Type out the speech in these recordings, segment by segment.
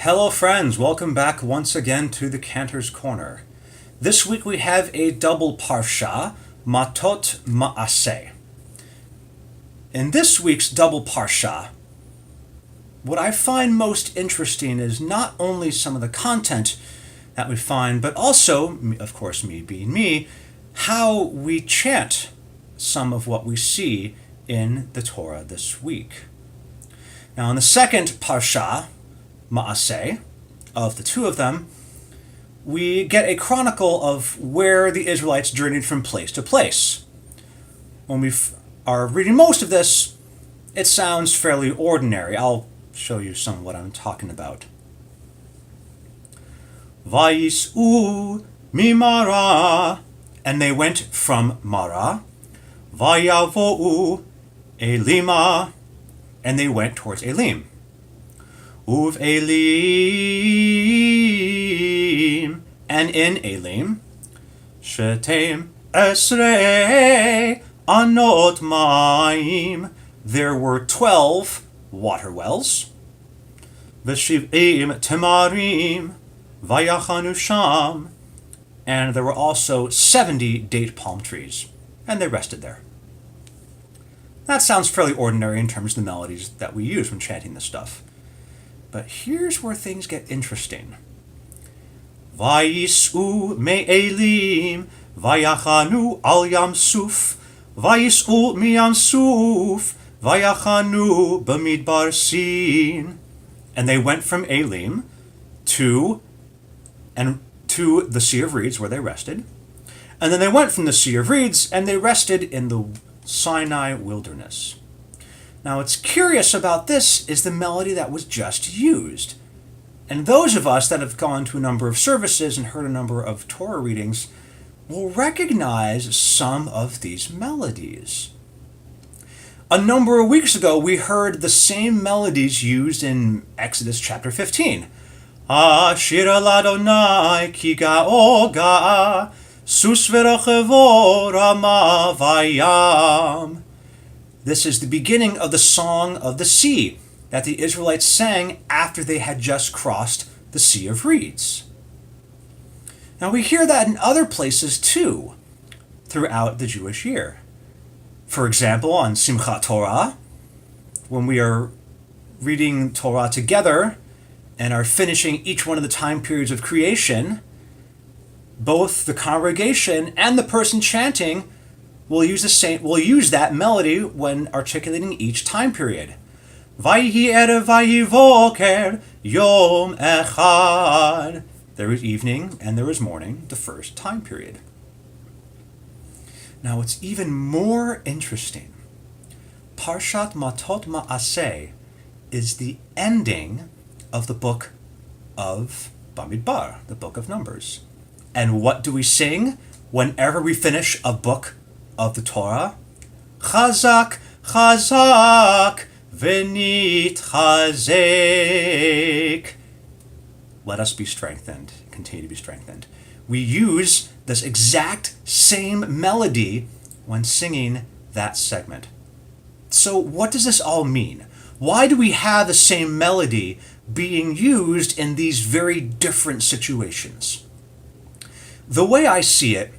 Hello friends, welcome back once again to the Cantor's Corner. This week we have a double parsha, Matot Ma'aseh. In this week's double parsha, what I find most interesting is not only some of the content that we find, but also, of course me being me, how we chant some of what we see in the Torah this week. Now in the second parsha, Ma'aseh, of the two of them, we get a chronicle of where the Israelites journeyed from place to place. When we are reading most of this, it sounds fairly ordinary. I'll show you some of what I'm talking about. Vayis'u mimara, and they went from Mara. Vayavo'u Elima, and they went towards Elim. Uv Elim, and in Elim, Shetem Esrei Anot Maim, there were 12 water wells. V'shiv'im Temarim Vayachanu Sham, and there were also 70 date palm trees, and they rested there. That sounds fairly ordinary in terms of the melodies that we use when chanting this stuff. But here's where things get interesting. Vayis'u me'elim, vayachanu al yam suf, vayis'u miyam suf, vayachanu b'midbar sin. And they went from Elim to the Sea of Reeds where they rested. And then they went from the Sea of Reeds and they rested in the Sinai wilderness. Now, what's curious about this is the melody that was just used. And those of us that have gone to a number of services and heard a number of Torah readings will recognize some of these melodies. A number of weeks ago, we heard the same melodies used in Exodus chapter 15. Ashira ladonai ki ga'o ga'a, sus v'rochevo rama vayam. This is the beginning of the Song of the Sea that the Israelites sang after they had just crossed the Sea of Reeds. Now we hear that in other places too, throughout the Jewish year. For example, on Simchat Torah, when we are reading Torah together and are finishing each one of the time periods of creation, both the congregation and the person chanting will use that melody when articulating each time period. Vayhi erev vayivoker yom echad. There is evening and there is morning, the first time period. Now what's even more interesting, Parshat Matot Ma'aseh is the ending of the book of Bamidbar, the book of Numbers. And what do we sing whenever we finish a book of the Torah? Chazak, chazak, v'nit chazek. Let us be strengthened, continue to be strengthened. We use this exact same melody when singing that segment. So what does this all mean? Why do we have the same melody being used in these very different situations? The way I see it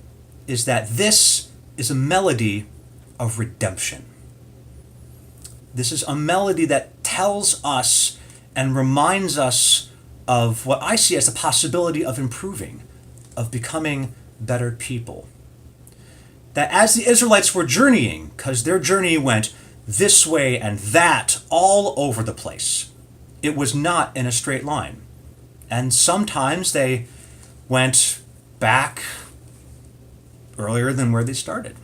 is that this is a melody of redemption. This is a melody that tells us and reminds us of what I see as the possibility of improving, of becoming better people. That as the Israelites were journeying, because their journey went this way and that all over the place, it was not in a straight line. And sometimes they went back earlier than where they started.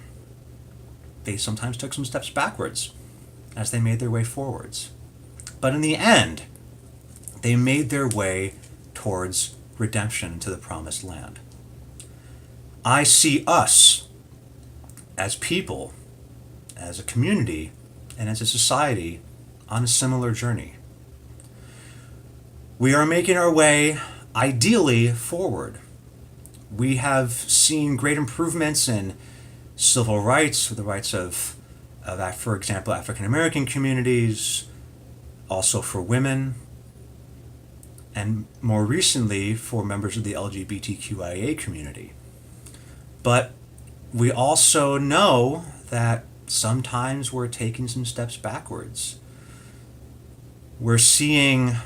They sometimes took some steps backwards as they made their way forwards. But in the end, they made their way towards redemption to the promised land. I see us as people, as a community, and as a society on a similar journey. We are making our way, ideally, forward. We have seen great improvements in civil rights, the rights of for example, African American communities, also for women. and more recently for members of the LGBTQIA community. But we also know that sometimes we're taking some steps backwards. We're seeing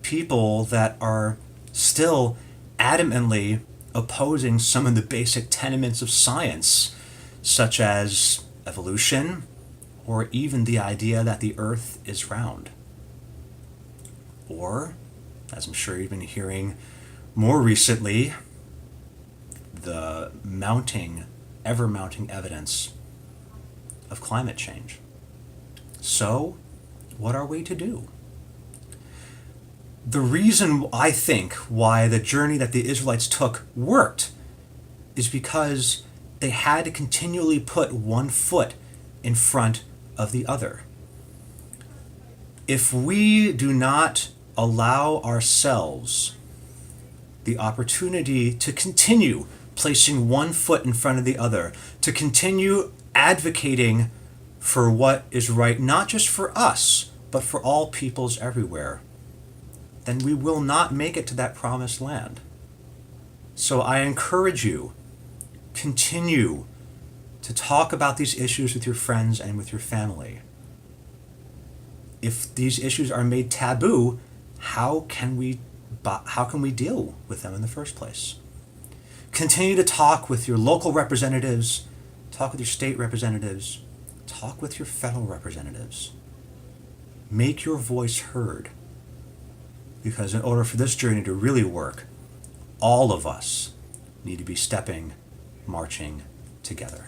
people that are still adamantly opposing some of the basic tenets of science, such as evolution, or even the idea that the earth is round. Or, as I'm sure you've been hearing more recently, the ever mounting evidence of climate change. So, what are we to do? The reason I think why the journey that the Israelites took worked is because they had to continually put one foot in front of the other. If we do not allow ourselves the opportunity to continue placing one foot in front of the other, to continue advocating for what is right, not just for us, but for all peoples everywhere, then we will not make it to that promised land. So I encourage you, continue to talk about these issues with your friends and with your family. If these issues are made taboo, how can we deal with them in the first place? Continue to talk with your local representatives, talk with your state representatives, talk with your federal representatives. Make your voice heard. Because in order for this journey to really work, all of us need to be marching together.